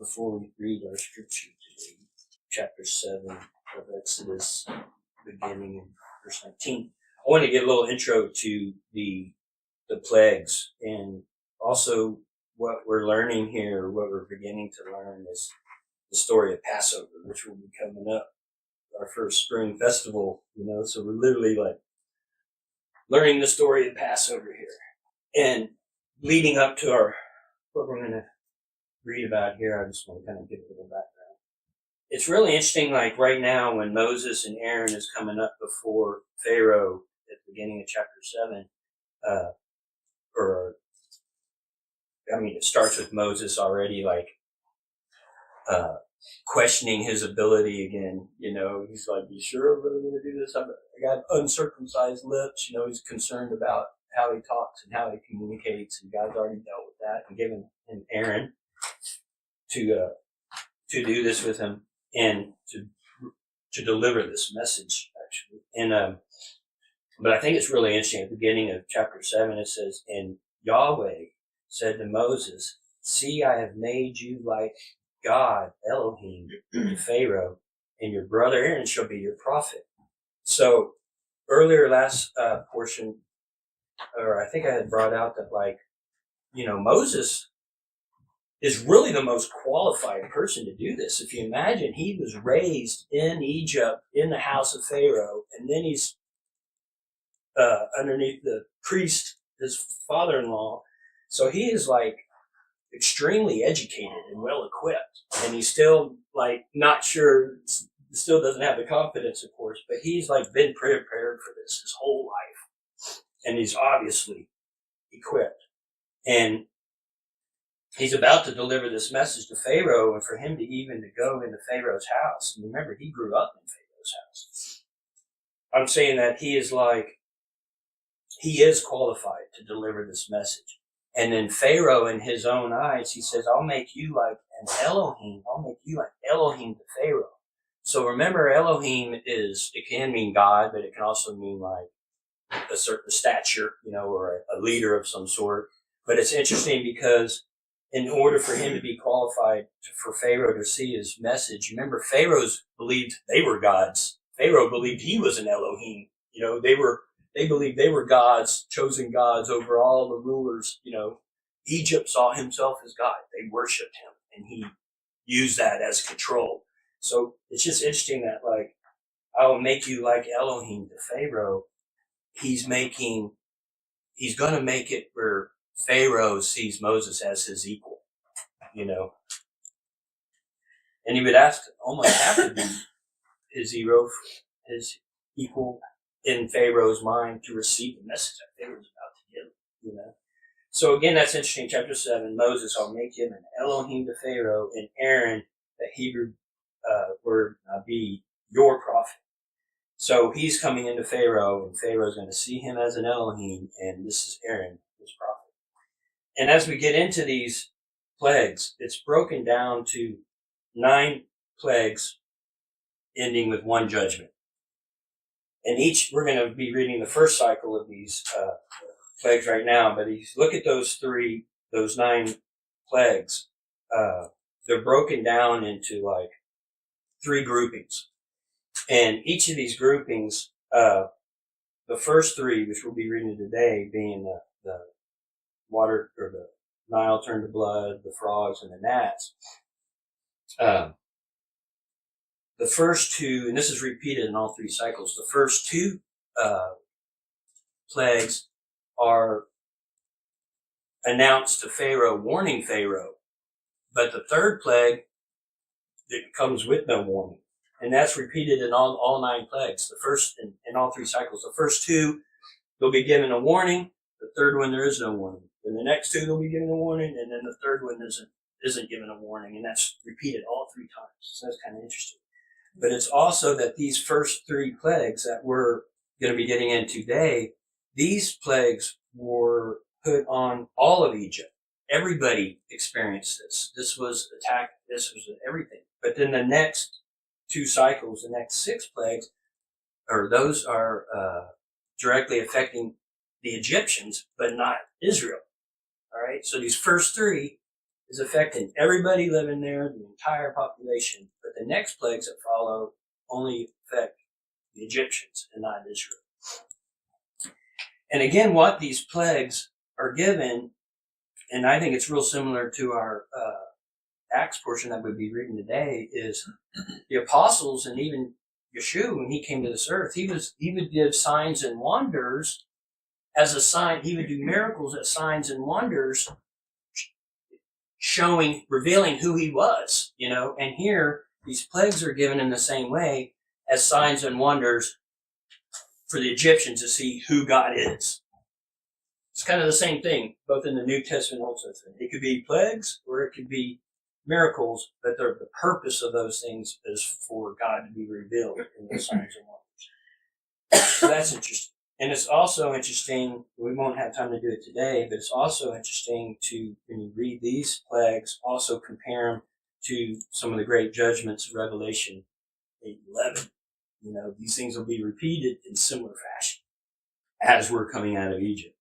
before we read our scripture today, chapter 7 of Exodus, beginning in verse 19. I want to give a little intro to the plagues, and also what we're learning here, what we're beginning to learn is the story of Passover, which will be coming up, our first spring festival, so we're literally like learning the story of Passover here. And leading up to what we're going to read about here, I just want to kind of give a little background. It's really interesting, like right now when Moses and Aaron is coming up before Pharaoh at the beginning of chapter 7, it starts with Moses already like questioning his ability again. He's like, "You sure we're going to do this? I got uncircumcised lips." He's concerned about how he talks and how he communicates, and God's already dealt with that and given him Aaron to do this with him and to deliver this message actually. And but I think it's really interesting at the beginning of chapter 7 it says, "And Yahweh said to Moses, see, I have made you like God, Elohim, to Pharaoh, and your brother Aaron shall be your prophet." So earlier last portion, or I think I had brought out that Moses is really the most qualified person to do this. If you imagine, he was raised in Egypt in the house of Pharaoh, and then he's underneath the priest, his father-in-law. So he is extremely educated and well equipped, and he's still not sure, still doesn't have the confidence, of course, but he's been prepared for this his whole life, and he's obviously equipped, and he's about to deliver this message to Pharaoh, and for him to go into Pharaoh's house. And remember, he grew up in Pharaoh's house. I'm saying that he is qualified to deliver this message. And then Pharaoh, in his own eyes, he says, I'll make you like an Elohim. I'll make you like Elohim to Pharaoh. So remember, Elohim it can mean God, but it can also mean a certain stature, or a leader of some sort. But it's interesting because in order for him to be qualified for Pharaoh to see his message, remember, Pharaohs believed they were gods. Pharaoh believed he was an Elohim. They believed they were gods, chosen gods over all the rulers. Egypt saw himself as God. They worshipped him, and he used that as control. So it's just interesting that I will make you like Elohim to Pharaoh. He's going to make it where Pharaoh sees Moses as his equal, and he would almost have to be his equal in Pharaoh's mind to receive the message that Pharaoh's about to give, So again, that's interesting. Chapter 7, Moses, I'll make him an Elohim to Pharaoh, and Aaron, the Hebrew word, be your prophet. So he's coming into Pharaoh, and Pharaoh's going to see him as an Elohim, and this is Aaron, his prophet. And as we get into these plagues, it's broken down to 9 plagues ending with one judgment. And we're going to be reading the first cycle of these plagues right now, but if you look at those 9 plagues, they're broken down into 3 groupings. And each of these groupings, the first 3, which we'll be reading today, being the water, or the Nile turned to blood, the frogs, and the gnats. The first 2, and this is repeated in all 3 cycles, the first 2 plagues are announced to Pharaoh, warning Pharaoh. But the third plague, it comes with no warning. And that's repeated in all 9 plagues. The first, in all 3 cycles, the first 2, they'll be given a warning. The third one, there is no warning. Then the next 2, they'll be given a warning. And then the third one isn't given a warning. And that's repeated all 3 times. So that's kind of interesting. But it's also that these first 3 plagues that we're going to be getting into today, these plagues were put on all of Egypt. Everybody experienced this. This was attack. This was everything. But then the next 2 cycles, the next 6 plagues, those are directly affecting the Egyptians, but not Israel. All right. So these first 3, is affecting everybody living there, the entire population. But the next plagues that follow only affect the Egyptians and not Israel. And again, what these plagues are given, and I think it's real similar to our Acts portion that we'll be reading today, is the apostles and even Yeshua, when he came to this earth, he would give signs and wonders as a sign. He would do miracles as signs and wonders, revealing who he was, And here, these plagues are given in the same way as signs and wonders for the Egyptians to see who God is. It's kind of the same thing, both in the New Testament and Old Testament. It could be plagues or it could be miracles, but the purpose of those things is for God to be revealed in those signs and wonders. So that's interesting. And it's also interesting, we won't have time to do it today, but it's also interesting to, when you read these plagues, also compare them to some of the great judgments of Revelation 8:11. These things will be repeated in similar fashion as we're coming out of Egypt.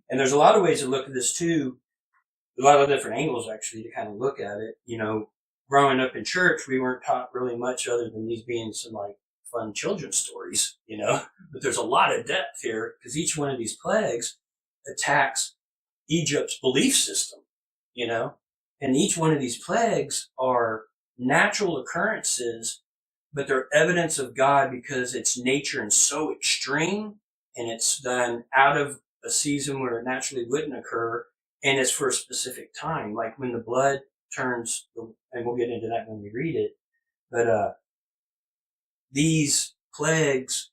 And there's a lot of ways to look at this too, a lot of different angles actually to kind of look at it. Growing up in church, we weren't taught really much other than these being some fun children's stories, but there's a lot of depth here because each one of these plagues attacks Egypt's belief system, and each one of these plagues are natural occurrences, but they're evidence of God because it's nature and so extreme, and it's done out of a season where it naturally wouldn't occur, and it's for a specific time, like when the blood turns, and we'll get into that when we read it, but these plagues,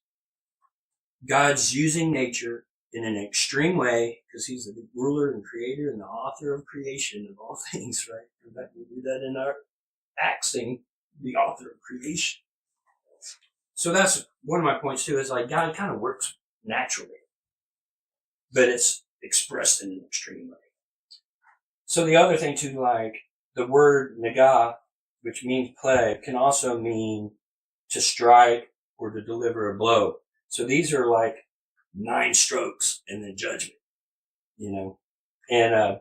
God's using nature in an extreme way because he's the ruler and creator and the author of creation of all things, right? In fact, we do that in our Acts thing, the author of creation. So that's one of my points too, is God kind of works naturally, but it's expressed in an extreme way. So the other thing too, the word nagah, which means plague, can also mean to strike or to deliver a blow. So these are 9 strokes in the judgment, and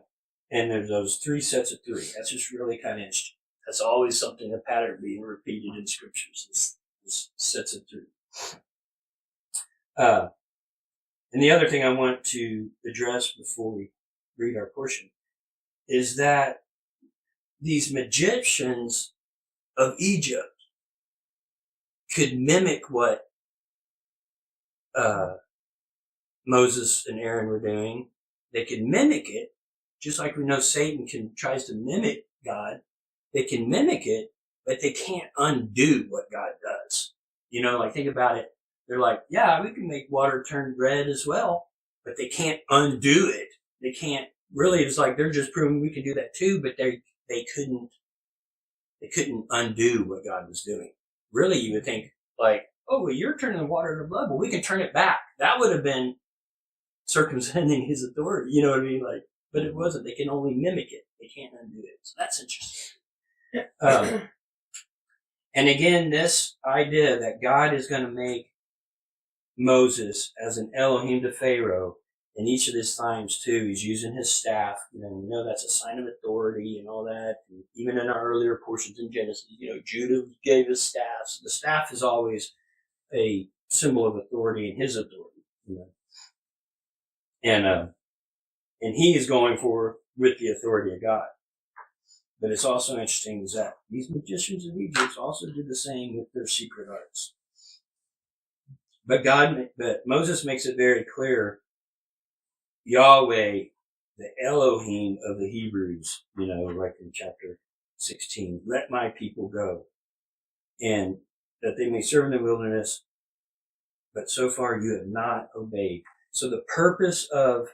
there's those 3 sets of 3. That's just really kind of interesting. That's always something, a pattern being repeated in scriptures, this sets of 3. And the other thing I want to address before we read our portion is that these magicians of Egypt could mimic what Moses and Aaron were doing. They could mimic it, just like we know Satan tries to mimic God. They can mimic it, but they can't undo what God does. Think about it. They're yeah, we can make water turn red as well, but they can't undo it. They can't really, it's they're just proving we can do that too, but they couldn't undo what God was doing. Really, you would think oh, well, you're turning the water to blood, but we can turn it back. That would have been circumventing his authority, you know what I mean? But it wasn't. They can only mimic it. They can't undo it. So that's interesting. And again, this idea that God is going to make Moses as an Elohim to Pharaoh, in each of his times too, he's using his staff. We know that's a sign of authority and all that. And even in our earlier portions in Genesis, Judah gave his staff. So the staff is always a symbol of authority and his authority. And he is going forward with the authority of God. But it's also interesting is that these magicians of Egypt also did the same with their secret arts. But Moses makes it very clear, Yahweh, the Elohim of the Hebrews, in chapter 16, let my people go, and that they may serve in the wilderness, but so far you have not obeyed. So the purpose of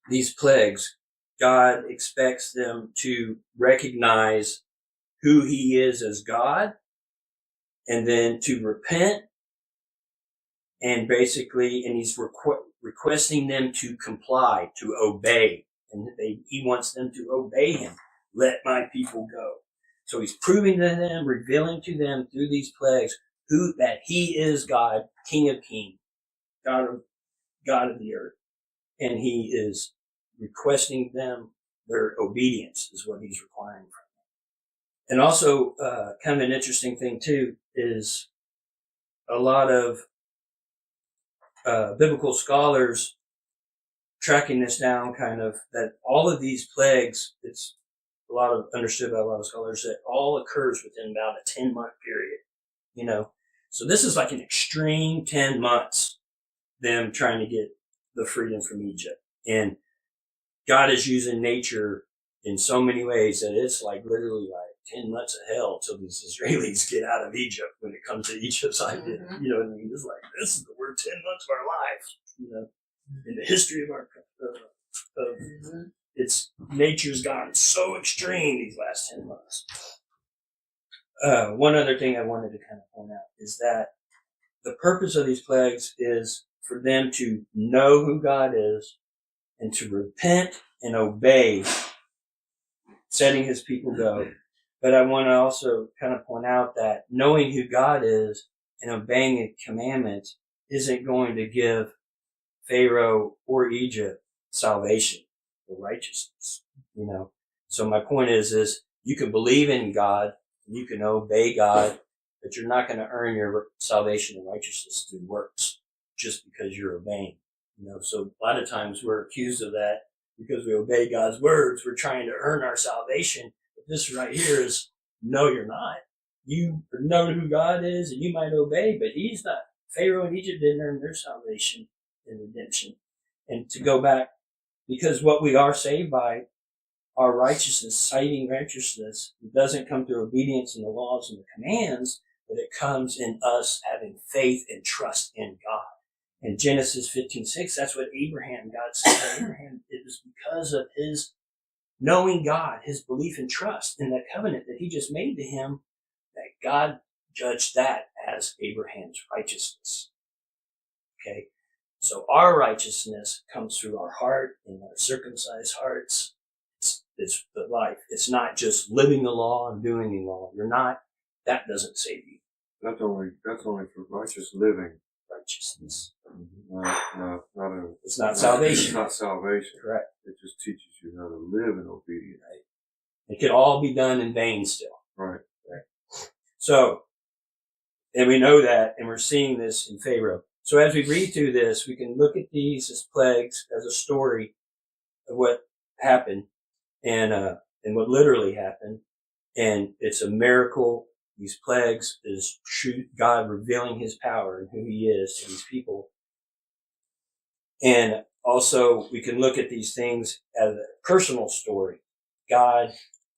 these plagues, God expects them to recognize who he is as God, and then to repent, and he's requesting them to comply, to obey, and he wants them to obey him. Let my people go. So he's proving to them, revealing to them through these plagues that he is God, King of Kings, God of the earth, and he is requesting them Their obedience is what he's requiring from them. And also, kind of an interesting thing too is a lot of biblical scholars tracking this down, kind of that all of these plagues, it's understood by a lot of scholars that all occurs within about a 10-month period. So this is like an extreme 10 months, them trying to get the freedom from Egypt. And God is using nature in so many ways that it's like literally like 10 months of hell till these Israelis get out of Egypt when it comes to Egypt's idea. Mm-hmm. You know what I mean? It's like, this is the word 10 months of our life, in the history of our it's nature's gone so extreme these last 10 months. One other thing I wanted to kind of point out is that the purpose of these plagues is for them to know who God is and to repent and obey, setting his people go. But I want to also kind of point out that knowing who God is and obeying his commandments isn't going to give Pharaoh or Egypt salvation or righteousness, So my point is you can believe in God, you can obey God, but you're not going to earn your salvation and righteousness through works just because you're obeying. So a lot of times we're accused of that because we obey God's words. We're trying to earn our salvation. But this right here is, no, you're not. You know who God is and you might obey, but he's not. Pharaoh and Egypt didn't earn their salvation and redemption. And to go back, because what we are saved by, our righteousness, citing righteousness, it doesn't come through obedience in the laws and the commands, but it comes in us having faith and trust in God. In Genesis 15:6, that's what God said to Abraham. It was because of his knowing God, his belief and trust in that covenant that he just made to him, that God judged that as Abraham's righteousness. Okay? So our righteousness comes through our heart and our circumcised hearts. It's the life. It's not just living the law and doing the law. That doesn't save you. That's only for righteous living. Righteousness. It's not salvation. It's not salvation. Correct. It just teaches you how to live in obedience. Right. It could all be done in vain still. Right. So, and we know that, and we're seeing this in Pharaoh. So as we read through this, we can look at these as plagues, as a story of what happened and what literally happened. And it's a miracle. These plagues is God revealing his power and who he is to these people. And also we can look at these things as a personal story. God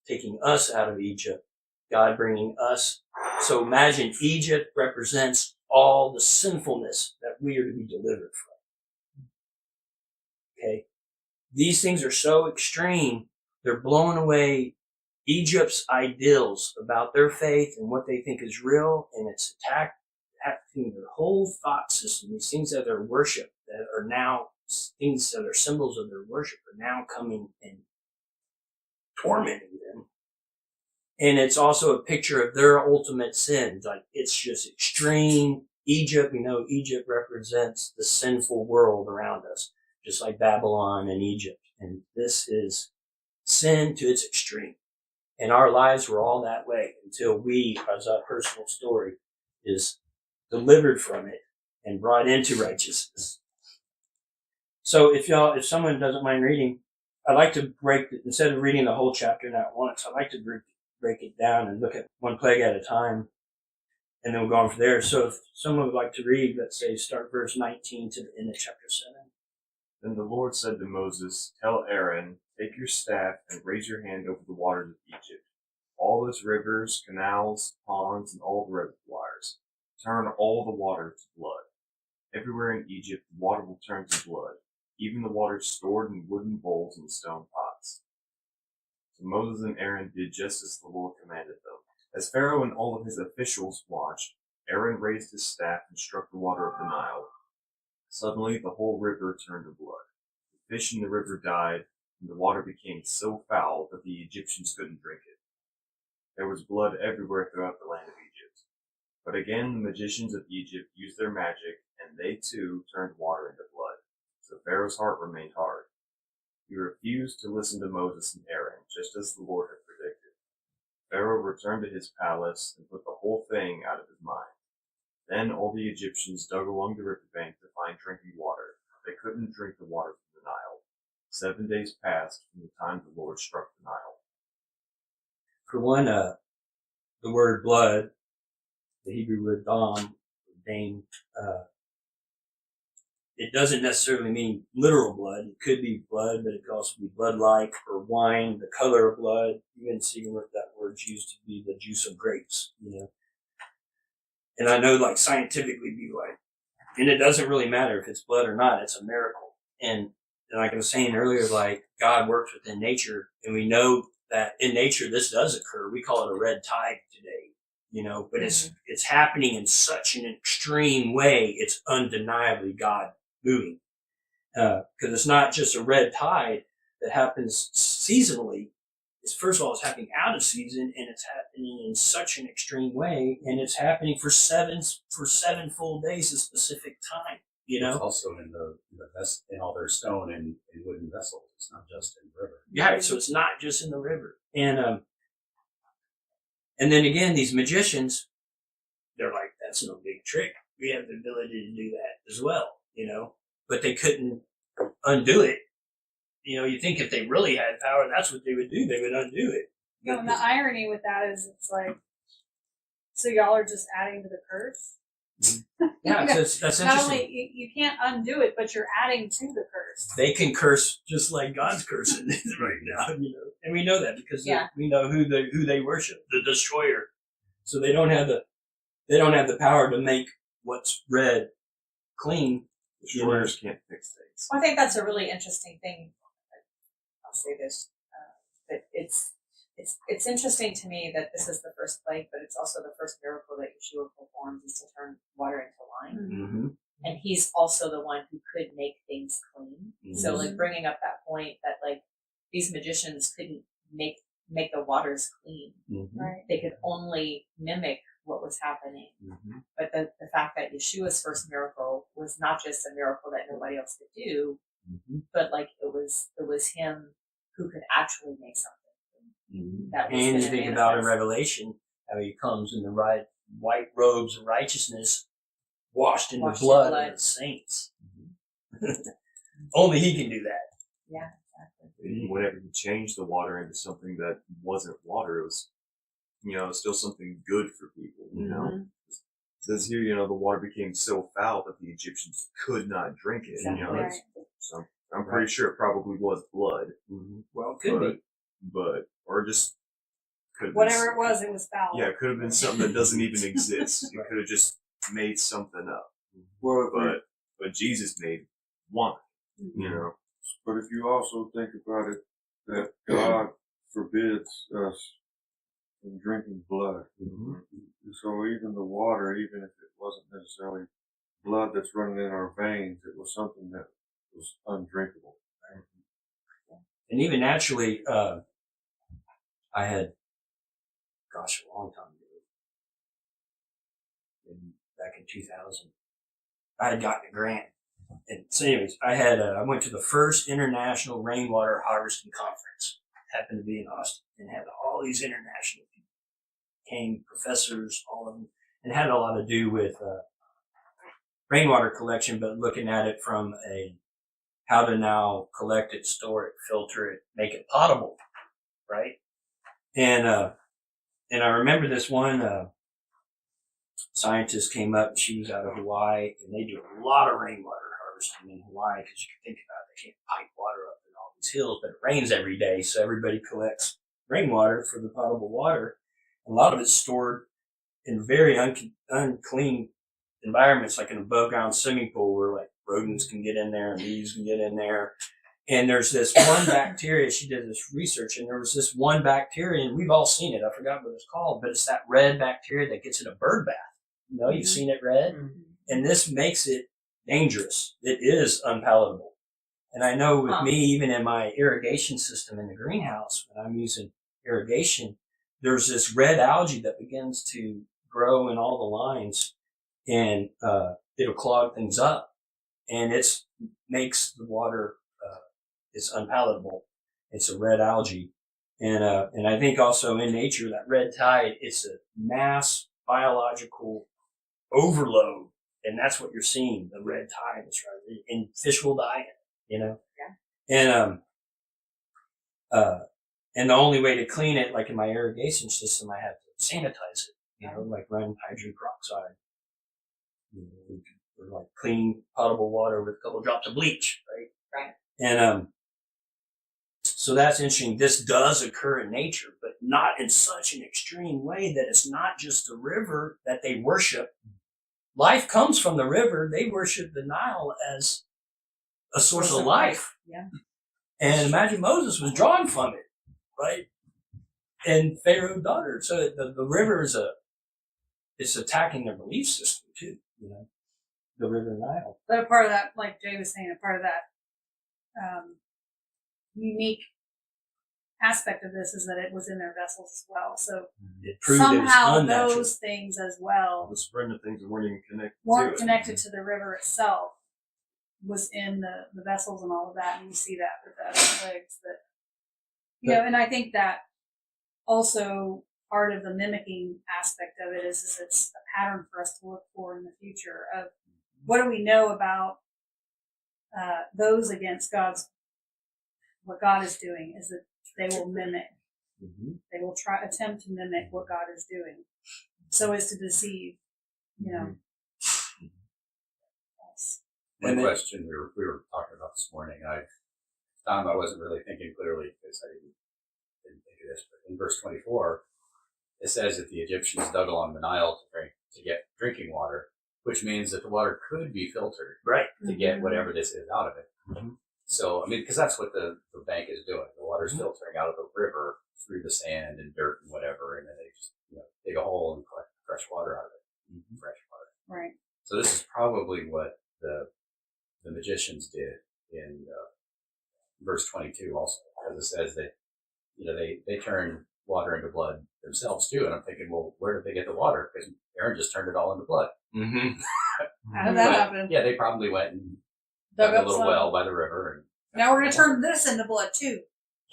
taking us out of Egypt. God bringing us. So imagine Egypt represents all the sinfulness that we are to be delivered from. Okay? These things are so extreme, they're blowing away Egypt's ideals about their faith and what they think is real, and it's attacking their whole thought system. These things that are worship, that are now things that are symbols of their worship, are now coming and tormenting them. And it's also a picture of their ultimate sins. Like, it's just extreme. Egypt, Egypt represents the sinful world around us, just like Babylon and Egypt. And this is sin to its extreme. And our lives were all that way until we, as our personal story, is delivered from it and brought into righteousness. So if someone doesn't mind reading, I'd like to instead of reading the whole chapter at once, I'd like to break it down and look at one plague at a time, and then we'll go on from there. So if someone would like to read, let's say, start verse 19 to the end of chapter 7. Then the Lord said to Moses, "Tell Aaron, take your staff and raise your hand over the waters of Egypt, all those rivers, canals, ponds, and all the reservoirs. Turn all the water to blood. Everywhere in Egypt the water will turn to blood, even the water stored in wooden bowls and stone pots." So Moses and Aaron did just as the Lord commanded them. As Pharaoh and all of his officials watched, Aaron raised his staff and struck the water of the Nile. Suddenly the whole river turned to blood. The fish in the river died, and the water became so foul that the Egyptians couldn't drink it. There was blood everywhere throughout the land of Egypt. But again the magicians of Egypt used their magic, and they too turned water into blood. So Pharaoh's heart remained hard. He refused to listen to Moses and Aaron, just as the Lord had predicted. Pharaoh returned to his palace and put the whole thing out of his mind. Then all the Egyptians dug along the riverbank to find drinking water. They couldn't drink the water from the Nile. 7 days passed from the time the Lord struck the Nile. For one, the word blood, the Hebrew word dam, it doesn't necessarily mean literal blood. It could be blood, but it could also be blood-like, or wine, the color of blood. Even seeing what that word's used to be the juice of grapes, And I know, like, scientifically, and it doesn't really matter if it's blood or not. It's a miracle. And like I was saying earlier, like, God works within nature, and we know that in nature this does occur. We call it a red tide today, but it's happening in such an extreme way. It's undeniably God moving, because it's not just a red tide that happens seasonally. First of all, it's happening out of season, and it's happening in such an extreme way, and it's happening for seven full days, a specific time. It's also in in all their stone and wooden vessels. It's not just in the river. Yeah, so it's not just in the river. And then again, these magicians, they're like, that's no big trick. We have the ability to do that as well, but they couldn't undo it. You think if they really had power, that's what they would do. They would undo it. No, and the irony with that is it's like, so y'all are just adding to the curse? Yeah, that's Not interesting. only, you can't undo it, but you're adding to the curse. They can curse just like God's cursing right now, and we know that because we know who they worship, the destroyer. So they don't have the power to make what's red clean. Destroyers can't fix things. Well, I think that's a really interesting thing. I'll say this, but it's interesting to me that this is the first plague, but it's also the first miracle that Yeshua performs is to turn water into wine. Mm-hmm. And he's also the one who could make things clean. Mm-hmm. So, like, bringing up that point that, like, these magicians couldn't make the waters clean. Mm-hmm. Right. They could only mimic what was happening. Mm-hmm. But the fact that Yeshua's first miracle was not just a miracle that nobody else could do, Mm-hmm. but like it was him who could actually make something. Mm-hmm. That was And you gonna think about in manifest. Revelation how he comes in the white robes of righteousness, washed in Washed the in blood blood. of the saints. Only he can do that. Yeah, exactly. Whenever he changed the water into something that wasn't water, it was, still something good for people, Mm-hmm. It says here, the water became so foul that the Egyptians could not drink it. Exactly. That's- so I'm pretty sure it probably was blood, Mm-hmm. Well, it could be. or just could have Whatever been, it was foul. Yeah, it could have been something that doesn't even exist. You could have just made something up. Well, But Jesus made wine, but if you also think about it, that God forbids us from drinking blood. Mm-hmm. So even the water, even if it wasn't necessarily blood that's running in our veins, it was something that was undrinkable. And even naturally, I had, a long time ago, back in 2000, I had gotten a grant. And so anyways, I went to the first international rainwater harvesting conference. Happened to be in Austin, and had all these international people. Came, professors, all of them, and had a lot to do with rainwater collection, but looking at it from how to now collect it, store it, filter it, make it potable, right? And I remember this one scientist came up, and she was out of Hawaii, and they do a lot of rainwater harvesting in Hawaii, because you can think about it, they can't pipe water up in all these hills, but it rains every day, so everybody collects rainwater for the potable water. A lot of it's stored in very unclean environments, like an above ground swimming pool where like rodents can get in there and leaves can get in there. And there's this one bacteria, she did this research, and there was this one bacteria, and we've all seen it. I forgot what it's called, but it's that red bacteria that gets in a bird bath. You've seen it red? Mm-hmm. And this makes it dangerous. It is unpalatable. And I know with me, even in my irrigation system in the greenhouse, when I'm using irrigation, there's this red algae that begins to grow in all the lines, and it'll clog things up, and it makes the water it's unpalatable. It's a red algae. And I think also in nature, that red tide, it's a mass biological overload. And that's what you're seeing, the red tide is right. And fish will die in it, you know? Yeah. And the only way to clean it, like in my irrigation system, I have to sanitize it, you know, like run hydrogen peroxide. You know, or like clean potable water with a couple drops of bleach, right? Right. And, so that's interesting. This does occur in nature, but not in such an extreme way that it's not just a river that they worship. Life comes from the river. They worship the Nile as a source of life. Yeah. And imagine Moses was drawn from it, right? And Pharaoh's daughter. So the river is it's attacking their belief system too, you know, the river Nile. But a part of that, like Jay was saying, a part of that unique aspect of this is that it was in their vessels as well. So It proved it was somehow unnatural. those things as well The Brenham things that weren't even connected weren't to it. connected to the river itself, was in the vessels and all of that. And you see that with the legs that, you know, and I think that also part of the mimicking aspect of it is it's a pattern for us to look for in the future of what do we know about those against what God is doing is that they will mimic. Mm-hmm. They will attempt to mimic what God is doing, so as to deceive. You know. Yes. One And then- question we were talking about this morning, I wasn't really thinking clearly because I didn't think of this, but in verse 24, it says that the Egyptians dug along the Nile to get drinking water, which means that the water could be filtered Right. to get whatever this is out of it. Mm-hmm. So, I mean, because that's what the bank is doing. The water's filtering out of the river through the sand and dirt and whatever, and then they just dig a hole and collect fresh water out of it. Fresh water. Right. So this is probably what the magicians did in verse 22 also, because it says that they turn water into blood themselves too. And I'm thinking, well, where did they get the water? Because Aaron just turned it all into blood. Mm-hmm. How did that But, happen? Yeah, they probably went and Dug dug a up little some. well by the river. And Now we're going to turn this into blood too.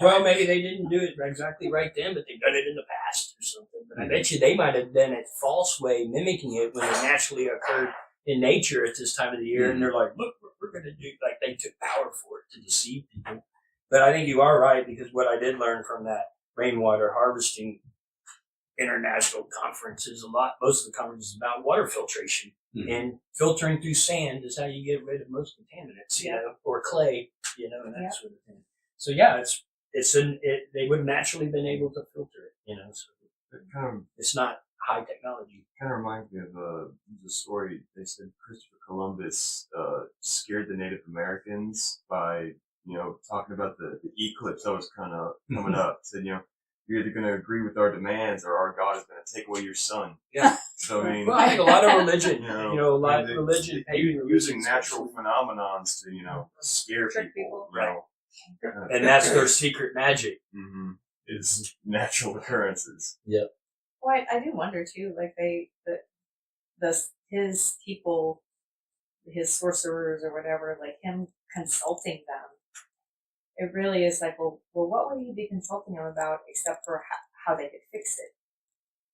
Well, maybe they didn't do it exactly right then, but they've done it in the past or something. But I bet you they might have done it false way, mimicking it when it naturally occurred in nature at this time of the year. And they're like, look, we're going to do, like they took power for it to deceive people. But I think you are right, because what I did learn from that rainwater harvesting international conference is most of the conference is about water filtration. And filtering through sand is how you get rid of most contaminants, you know, or clay, and that sort of thing. So yeah, they would have naturally been able to filter it, so It kind of it's not high technology. reminds me of the story. They said Christopher Columbus scared the Native Americans by talking about the eclipse that was kind of coming up. Said you're either going to agree with our demands or our God is going to take away your son. Yeah. So I mean, Well, I think a lot of religion, a lot of religion, pagan using religions, natural phenomenons to scare Trick people. Right. And that's their secret magic. Mm-hmm. Is natural occurrences. Yep. Well, I do wonder too, like his people, his sorcerers or whatever, like him consulting them. It really is like, well, what would he be consulting them about except for how they could fix it?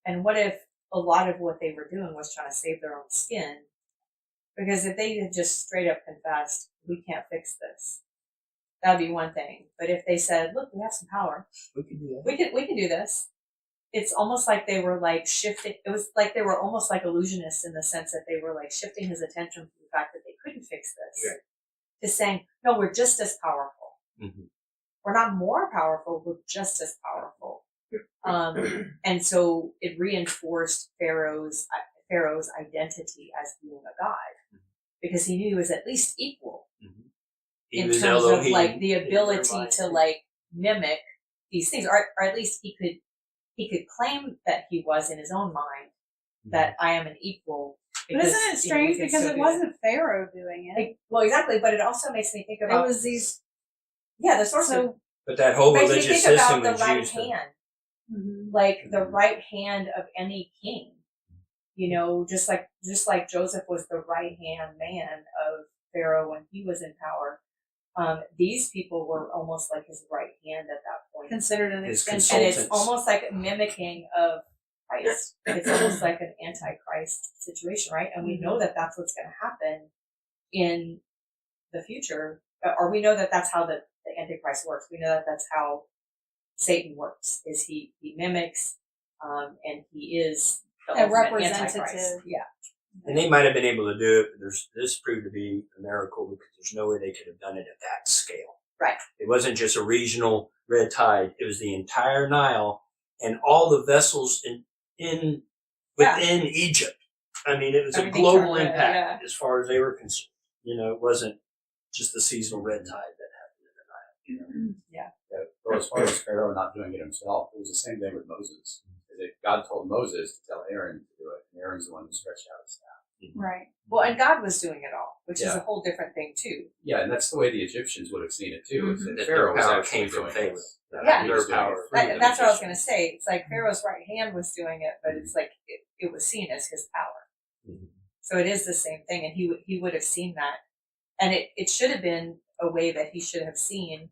And what if a lot of what they were doing was trying to save their own skin? Because if they had just straight up confessed, we can't fix this, that would be one thing. But if they said, look, we have some power, We can do that. we can do this. It's almost like they were like shifting. It was like they were almost like illusionists in the sense that they were like shifting his attention from the fact that they couldn't fix this to saying, no, we're just as powerful. Mm-hmm. We're not more powerful. We're just as powerful. And so it reinforced Pharaoh's identity as being a god, because he knew he was at least equal He in was terms Elohim of like the in their ability mind. to like mimic these things, or at least he could claim that he was in his own mind that I am an equal. But because, isn't it we strange can because still it do wasn't Pharaoh doing it? well, exactly, but it also makes me think It about was these. the source of So But that whole makes me religious think system about the was right used to. hand, like the right hand of any king. Just like Joseph was the right hand man of Pharaoh when he was in power. These people were almost like his right hand at that point. Considered an His extension. And it's consultants. almost like a mimicking of Christ. It's almost like an antichrist situation, right? And we know that that's what's going to happen in the future, or we know that that's how the antichrist works. We know that that's how Satan works. Is he mimics, and he is the A ultimate representative. antichrist. Yeah. And they might have been able to do it, but this proved to be a miracle because there's no way they could have done it at that scale. Right. It wasn't just a regional red tide. It was the entire Nile and all the vessels within Egypt. I mean, it was Everything a global turned red, impact as far as they were concerned. It wasn't just the seasonal red tide that happened in the Nile. Yeah. Or as far as Pharaoh not doing it himself, it was the same thing with Moses. God told Moses to tell Aaron to do it, and Aaron's the one who stretched out his staff. Right. Well, and God was doing it all, which is Yeah. a whole different thing too. Yeah, and that's the way the Egyptians would have seen it too. Is that That Pharaoh their was power actually came from doing Pharaoh. it. Yeah. He was Their doing power. it through the That's what I was magicians. going to say. It's like Pharaoh's right hand was doing it, but it's like it was seen as his power. Mhm. So it is the same thing, and he would have seen that, and it should have been a way that he should have seen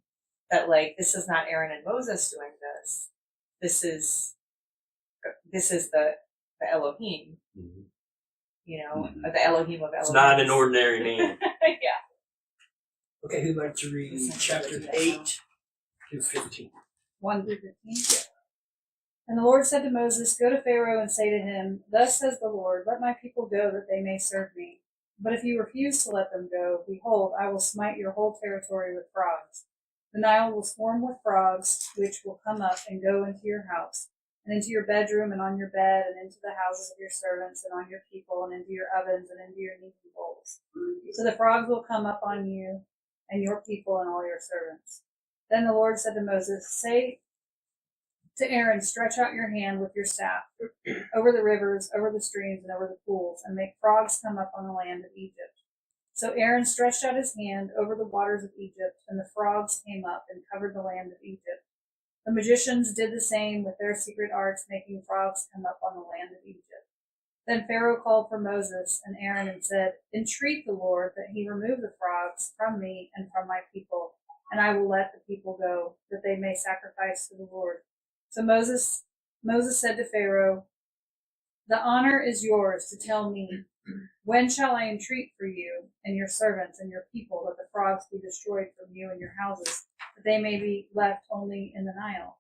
that, like, this is not Aaron and Moses doing this. This is the Elohim, Mhm. Mhm. the Elohim of Elohim. It's not an ordinary man. Yeah. Okay, who'd like to read chapter 8 to 15? 1 through 15. And the Lord said to Moses, Go to Pharaoh and say to him, Thus says the Lord, Let my people go that they may serve me. But if you refuse to let them go, behold, I will smite your whole territory with frogs. The Nile will swarm with frogs, which will come up and go into your house, and into your bedroom, and on your bed, and into the houses of your servants, and on your people, and into your ovens, and into your kneading bowls. So the frogs will come up on you, and your people, and all your servants. Then the Lord said to Moses, Say to Aaron, Stretch out your hand with your staff over the rivers, over the streams, and over the pools, and make frogs come up on the land of Egypt. So Aaron stretched out his hand over the waters of Egypt, and the frogs came up and covered the land of Egypt. The magicians did the same with their secret arts, making frogs come up on the land of Egypt. Then Pharaoh called for Moses and Aaron and said, Entreat the Lord that he remove the frogs from me and from my people, and I will let the people go, that they may sacrifice to the Lord. So Moses said to Pharaoh, The honor is yours to tell me, when shall I entreat for you and your servants and your people that the frogs be destroyed from you and your houses, that they may be left only in the Nile?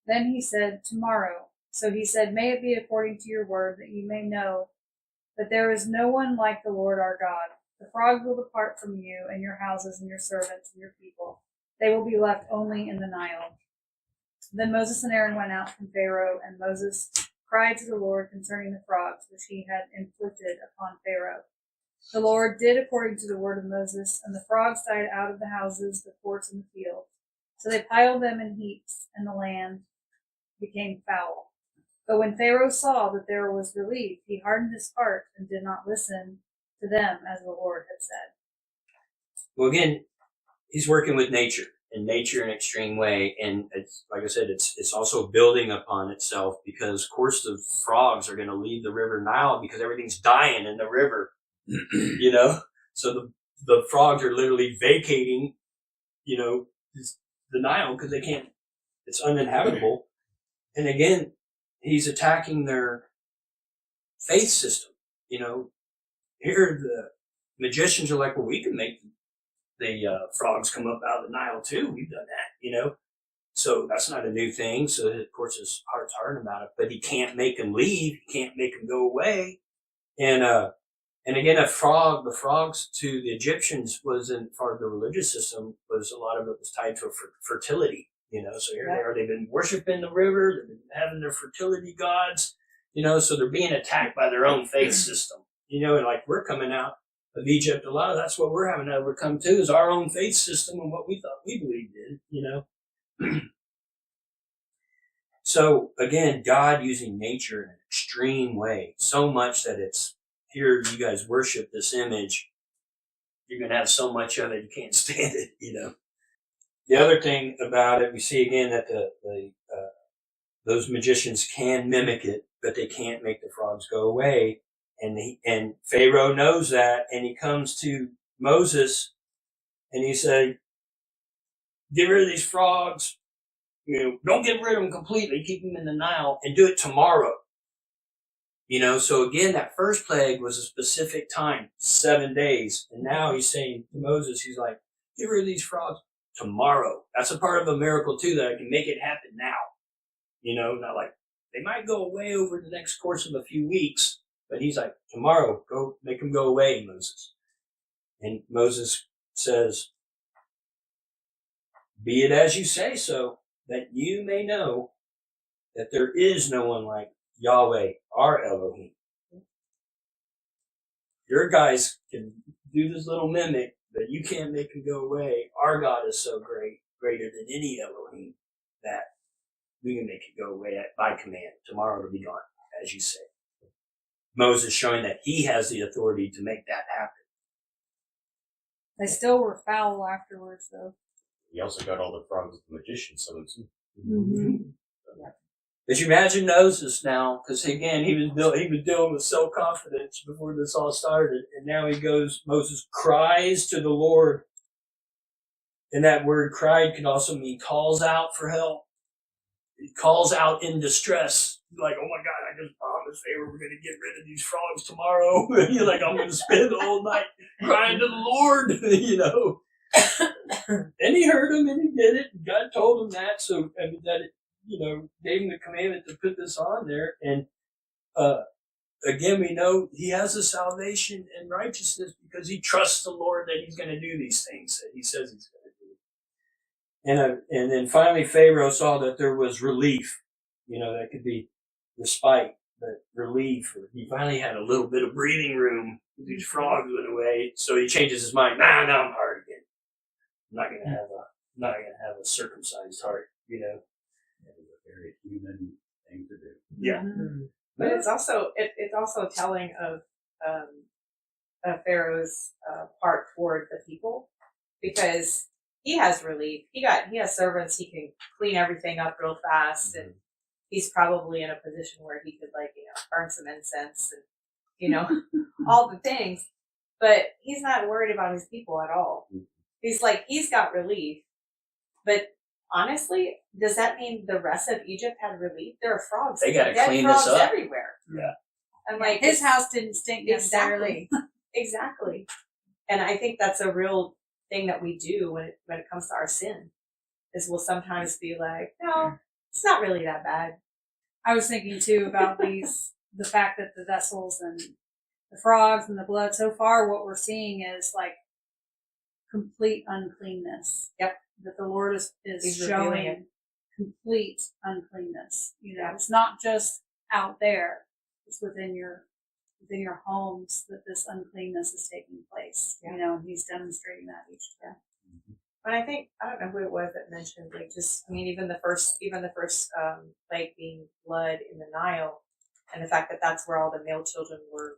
Then he said, Tomorrow. So he said, May it be according to your word, that you may know that there is no one like the Lord our God. The frogs will depart from you and your houses and your servants and your people. They will be left only in the Nile. Then Moses and Aaron went out from Pharaoh, and Moses cried to the Lord concerning the frogs which he had inflicted upon Pharaoh. The Lord did according to the word of Moses, and the frogs died out of the houses, the courts, and the fields. So they piled them in heaps, and the land became foul. But when Pharaoh saw that there was relief, he hardened his heart and did not listen to them as the Lord had said. Well, again, he's working with nature, and nature in an extreme way. And it's, like I said, it's also building upon itself because, of course, the frogs are going to leave the river Nile because everything's dying in the river, So the frogs are literally vacating, the Nile because they can't, it's uninhabitable. And again, he's attacking their faith system. Here the magicians are like, well, we can make the frogs come up out of the Nile too. We've done that, So that's not a new thing. So of course his heart's hardened about it, but he can't make them leave. He can't make them go away. And again, the frogs to the Egyptians wasn't part of the religious system. Was a lot of it was tied to fertility. So here they are. They've been worshiping the river. They've been having their fertility gods. So they're being attacked by their own faith system. And like we're coming out of Egypt, a lot of that's what we're having to overcome too, is our own faith system and what we thought we believed in, So again, God using nature in an extreme way, so much that it's here you guys worship this image, you're going to have so much of it, you can't stand it, The other thing about it, we see again that those magicians can mimic it, but they can't make the frogs go away. And Pharaoh knows that, and he comes to Moses And he said, get rid of these frogs. Don't get rid of them completely. Keep them in the Nile and do it tomorrow. So again, that first plague was a specific time, 7 days. And now he's saying to Moses, he's like, get rid of these frogs tomorrow. That's a part of a miracle too, that I can make it happen now. Not like they might go away over the next course of a few weeks, but he's like, tomorrow, go make them go away, Moses. And Moses says, be it as you say so, that you may know that there is no one like Yahweh, our Elohim. Your guys can do this little mimic, but you can't make him go away. Our God is so great, greater than any Elohim, that we can make it go away by command. Tomorrow it'll be gone, as you say. Moses showing that he has the authority to make that happen. They still were foul afterwards, though. He also got all the frogs the magician summoned too. Mm-hmm. But you imagine Moses now, because again, he was dealing with self-confidence before this all started, and now Moses cries to the Lord. And that word cried can also mean calls out for help. He calls out in distress. Like, oh my God, I just promised Pharaoh we're going to get rid of these frogs tomorrow. You're like, I'm going to spend the whole night crying to the Lord, And he heard him and he did it. God told him that. So, gave him the commandment to put this on there. And, again, we know he has a salvation and righteousness because he trusts the Lord that he's going to do these things that he says he's going to do. And then finally Pharaoh saw that there was relief. That could be respite, but relief. He finally had a little bit of breathing room. These frogs went away. So he changes his mind. Now I'm hard again. I'm not going to have a circumcised heart, It was a very human thing to do. Yeah. Mm-hmm. But it's also telling of Pharaoh's part toward the people, because he has relief. He has servants. He can clean everything up real fast, and he's probably in a position where he could burn some incense and all the things. But he's not worried about his people at all. He's got relief. But honestly, does that mean the rest of Egypt had relief? There are frogs. They got to dead clean frogs this up. everywhere. Yeah. And like his house didn't stink necessarily. Exactly. And I think that's a real thing that we do when it comes to our sin, is we'll sometimes be like, no, it's not really that bad. I was thinking too about the fact that the vessels and the frogs and the blood. So far, what we're seeing is like complete uncleanness. Yep. That the Lord is He's showing complete uncleanness. It's not just out there; it's within your homes that this uncleanness is taking place. Yeah. And He's demonstrating that each time. But I think, I don't know who it was that mentioned, even the first plague being blood in the Nile, and the fact that that's where all the male children were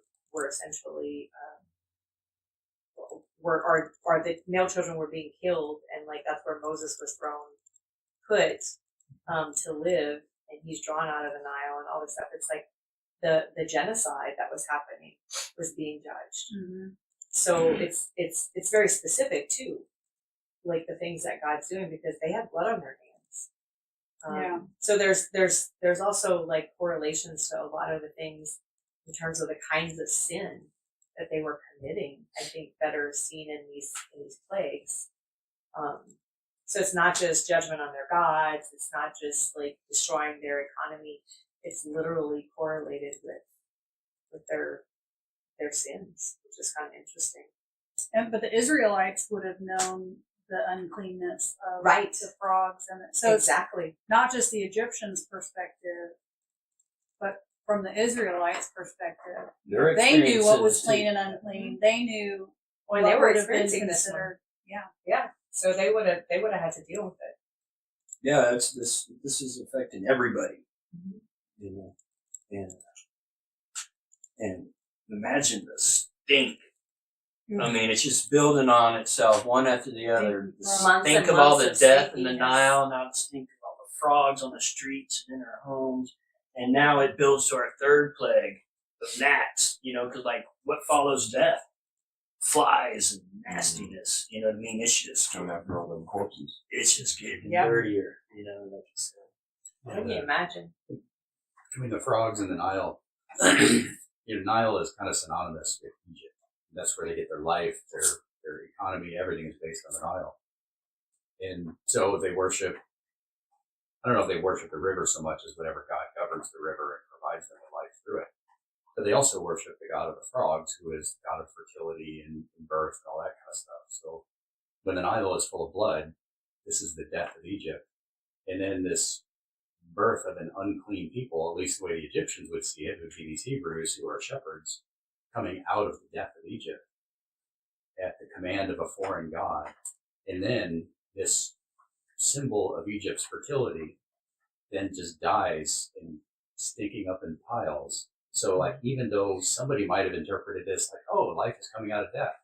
essentially, or the male children were being killed, and that's where Moses was put to live, and he's drawn out of the Nile and all this stuff. It's like the genocide that was happening was being judged. Mm-hmm. So it's very specific too, like the things that God's doing, because they had blood on their hands. So there's also like correlations to a lot of the things in terms of the kinds of sin that they were committing, I think, that are seen in these plagues. So it's not just judgment on their gods. It's not just like destroying their economy. It's literally correlated with their sins, which is kind of interesting. But the Israelites would have known the uncleanness of right. the frogs, and so exactly, it's not just the Egyptians' perspective, but from the Israelites' perspective, they knew what was clean and unclean. They knew when they were experiencing this one. Yeah. So they would have had to deal with it. Yeah, this is affecting everybody. And imagine the stink. I mean, it's just building on itself, one after the other. The stink of all the death in the Nile, now the stink of all the frogs on the streets and in our homes. And now it builds to our third plague of gnats, because what follows death? flies and nastiness. You know what I mean? It's just Coming after all them corpses. getting Yeah. dirtier. You know, like you said. Can you imagine? Between the frogs and the Nile, Nile is kind of synonymous with Egypt. That's where they get their life, their economy, everything is based on the Nile. And so they worship, I don't know if they worship the river so much as whatever God governs the river and provides them with life through it. But they also worship the god of the frogs, who is the god of fertility and birth and all that kind of stuff. So when the Nile is full of blood, this is the death of Egypt. And then this birth of an unclean people, at least the way the Egyptians would see it, would be these Hebrews who are shepherds coming out of the death of Egypt at the command of a foreign god. And then this symbol of Egypt's fertility then just dies in stinking up in piles. So like, even though somebody might have interpreted this like, oh, life is coming out of death.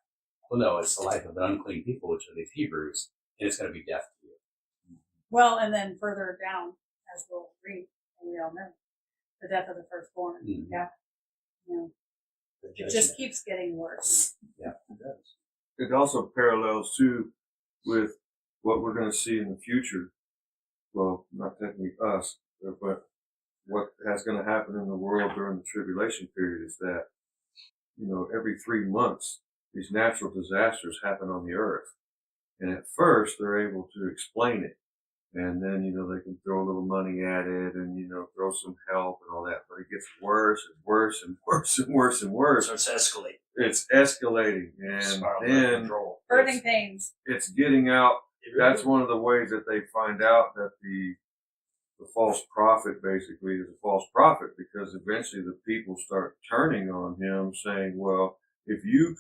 Well, no, it's the life of an unclean people, which are these Hebrews, and it's going to be death to you. Well, and then further down, as we'll read, and we all know, the death of the firstborn. Mhm. Yeah. You know, The it judgment. just keeps getting worse. It does. It also parallels too with what we're going to see in the future. Well, not technically us, but what has going to happen in the world during the tribulation period is that, every 3 months, these natural disasters happen on the earth. And at first, they're able to explain it. And then, they can throw a little money at it and, throw some help and all that. But it gets worse and worse and worse and worse and worse. So it's escalating. It's escalating. And Spiral out of then control. Birthing pains. it's getting out. It really That's one of the ways that they find out that the false prophet basically is a false prophet, because eventually the people start turning on him, saying, well, if you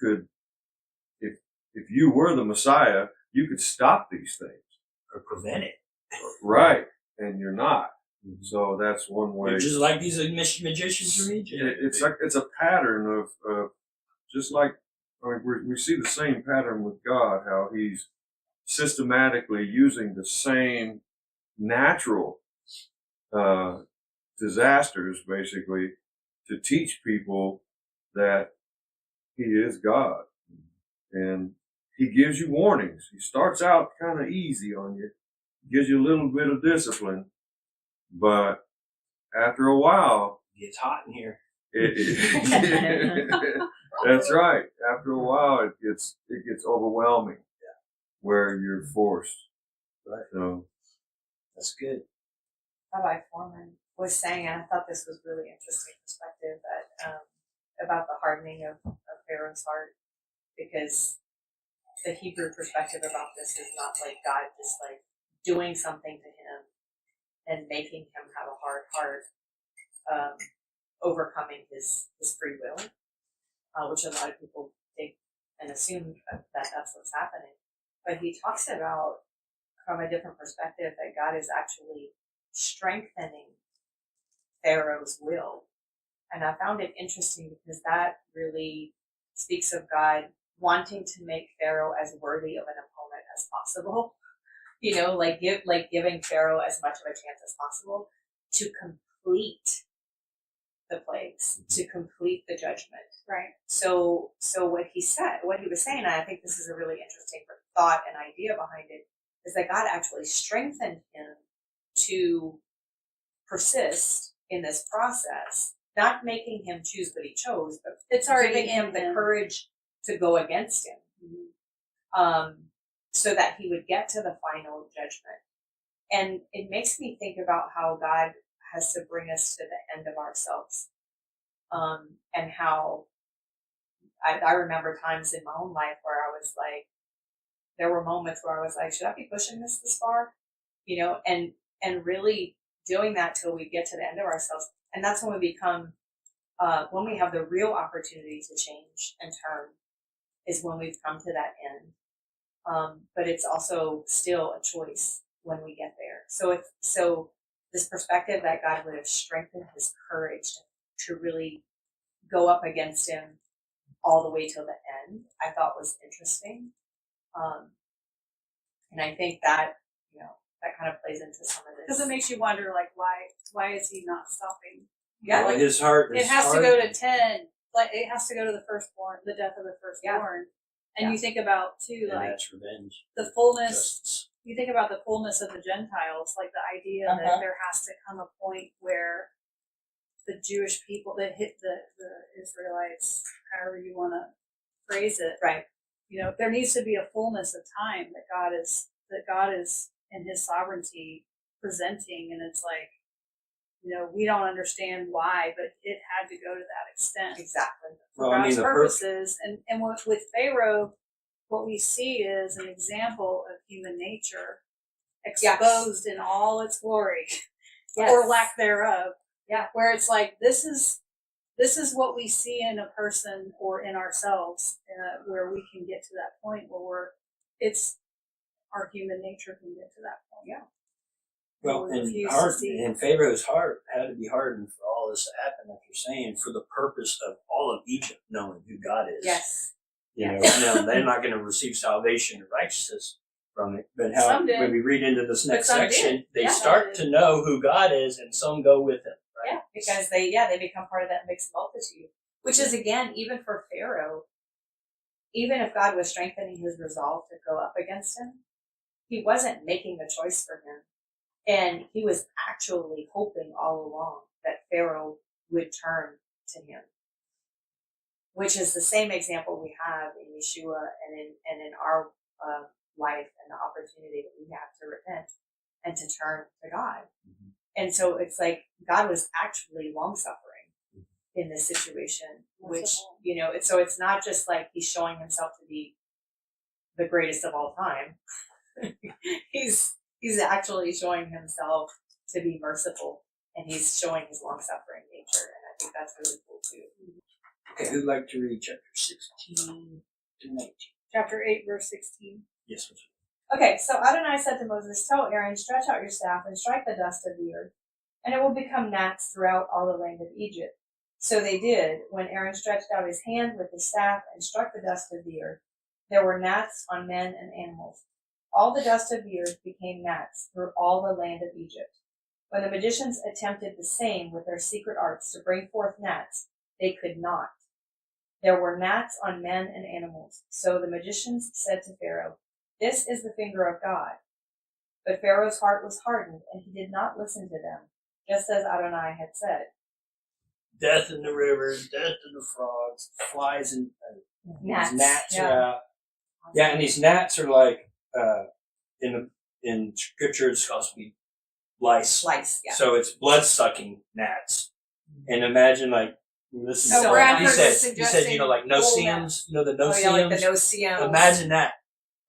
were the Messiah, you could stop these things. or prevent it. Right. And you're not. So that's one way. You're just like these magicians from Egypt. It's a pattern of just like, we see the same pattern with God, how he's systematically using the same natural disasters basically to teach people that he is God. And he gives you warnings. He starts out kind of easy on you, gives you a little bit of discipline, but after a while, It gets hot in here. That's right. After a while, it gets overwhelming. Yeah. Where you're forced. Right. So That's good. Rabbi Foreman was saying, and I thought this was really interesting perspective, that about the hardening of Pharaoh's heart, because the Hebrew perspective about this is not like God just like doing something to him and making him have a hard heart, overcoming his free will, which a lot of people think and assume that that's what's happening. But he talks about, from a different perspective, that God is actually strengthening Pharaoh's will. And I found it interesting because that really speaks of God wanting to make Pharaoh as worthy of an opponent as possible. Giving Pharaoh as much of a chance as possible to complete the plagues, to complete the judgment. Right. So what he was saying, and I think this is a really interesting thought and idea behind it, is that God actually strengthened him to persist in this process, not making him choose what he chose, but It's already giving him in the him. courage to go against him, so that he would get to the final judgment. And it makes me think about how God has to bring us to the end of ourselves, and how I remember times in my own life where I was like, there were moments where I was like, should I be pushing this far? And really doing that till we get to the end of ourselves. And that's when we become, when we have the real opportunity to change and turn, is when we've come to that end. But it's also still a choice when we get there. So this perspective that God would have strengthened his courage to really go up against him all the way till the end, I thought was interesting. And I think that, that kind of plays into some of this. Because it makes you wonder, like, why is he not stopping? Yeah, Like his heart. It has to go to 10. Like, it has to go to the firstborn, the death of the firstborn. And you think about too, And like that's revenge. the fullness. Justice. You think about the fullness of the Gentiles, like the idea that there has to come a point where the Jewish people that hit the Israelites, however you want to phrase it, Right. There needs to be a fullness of time that God is in His sovereignty presenting, and it's like, we don't understand why, but it had to go to that extent. Exactly. For God's purposes, and with Pharaoh, what we see is an example of human nature exposed in all its glory, or lack thereov. Yeah. Where it's like, this is what we see in a person or in ourselves, where we can get to that point where our human nature can get to that point. Yeah. Well, and Pharaoh's heart had to be hardened for all this to happen, like you're saying, for the purpose of all of Egypt knowing who God is. Yes. Now they're not going to receive salvation and righteousness from it, but when we read into this next section, they start to know who God is, and some go with Him. Right? Yeah, because they become part of that mixed multitude, which is, again, even for Pharaoh, even if God was strengthening his resolve to go up against him, he wasn't making a choice for him. And he was actually hoping all along that Pharaoh would turn to him, which is the same example we have in Yeshua and in our life, and the opportunity that we have to repent and to turn to God. Mm-hmm. And so it's like God was actually long-suffering in this situation, which, so it's not just like he's showing himself to be the greatest of all time. He's actually showing himself to be merciful, and he's showing his long-suffering nature, and I think that's really cool too. Okay, who'd like to read chapter 16 to 19? Chapter 8, verse 16. Yes, sir. Okay, so Adonai said to Moses, "Tell Aaron, stretch out your staff and strike the dust of the earth, and it will become gnats throughout all the land of Egypt." So they did. When Aaron stretched out his hand with the staff and struck the dust of the earth, there were gnats on men and animals. All the dust of the earth became gnats through all the land of Egypt. When the magicians attempted the same with their secret arts to bring forth gnats, they could not. There were gnats on men and animals. So the magicians said to Pharaoh, "This is the finger of God." But Pharaoh's heart was hardened, and he did not listen to them, just as Adonai had said. Death in the rivers, death in the frogs, flies and gnats are out. Yeah, and these gnats are like in scripture it's supposed to be lice. Lice, yeah. So it's blood sucking gnats. And imagine like this is So he said like no-see-ums, the no-see-ums. Oh, yeah, like the no-see-ums. Imagine that.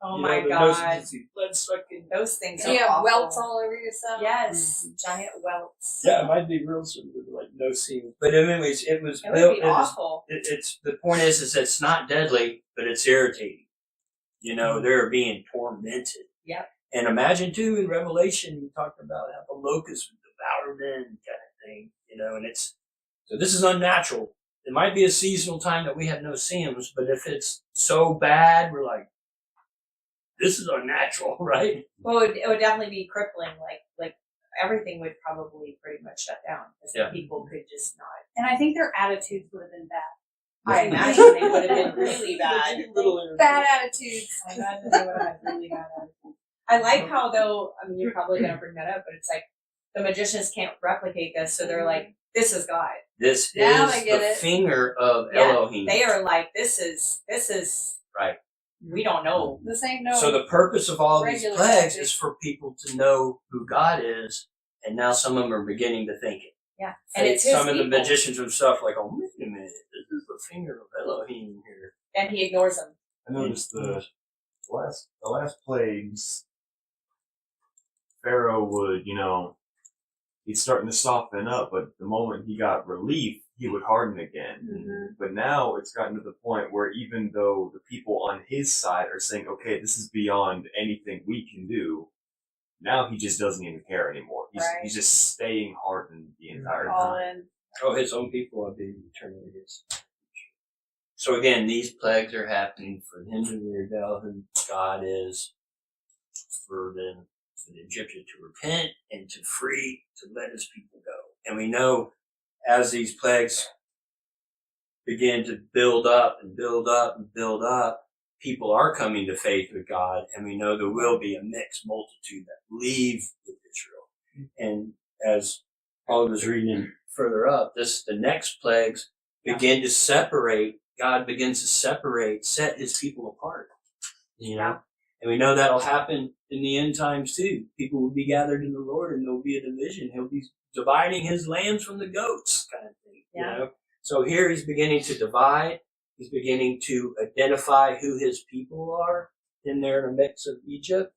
Oh my God. Blood sucking. Those things Do you are have awful. welts all over yourself? Yes, giant welts. Yeah, it might be real simple, like no-see-ums. But anyways, it was It would be awful. It's the point is it's not deadly, but it's irritating. They're being tormented. Yep. And imagine too in Revelation you talked about how the locusts would devour men kind of thing, and so this is unnatural. It might be a seasonal time that we have no seams, but if it's so bad, we're like, this is unnatural, right? Well, it would definitely be crippling. Like everything would probably pretty much shut down because people could just not. And I think their attitudes would have been bad. I imagine they would have been really bad. Bad attitudes. I imagine they would have had really bad attitudes. I like how, though, you're probably going to bring that up, but it's like the magicians can't replicate this, so they're like, this is God. This now is the finger of Elohim. They are like, this is right. We don't know. This ain't no. So the purpose of all these regular plagues magic. is for people to know who God is, and now some of them are beginning to think it. Yeah, and it's his some of the people. magicians themselves like, oh, wait a minute, this is the finger of Elohim here. And he ignores them. I noticed the last plagues, Pharaoh would, he's starting to soften up, but the moment he got relief, he would harden again. Mm-hmm. But now it's gotten to the point where even though the people on his side are saying, okay, this is beyond anything we can do, now he just doesn't even care anymore. He's just staying hardened the entire time. Oh, his own people are being returned against. So again, these plagues are happening for him to reveal who God is, for the Egyptian to repent and to let his people go. And we know as these plagues begin to build up and build up and build up, people are coming to faith with God, and we know there will be a mixed multitude that leave with Israel. And as Paul was reading further up, the next plagues begin to separate. God begins to separate, set his people apart. You know? And we know that'll happen in the end times too. People will be gathered in the Lord, and there'll be a division. He'll be dividing his lambs from the goats, kind of thing. You know? So here he's beginning to divide. He's beginning to identify who his people are in there in the mix of Egypt.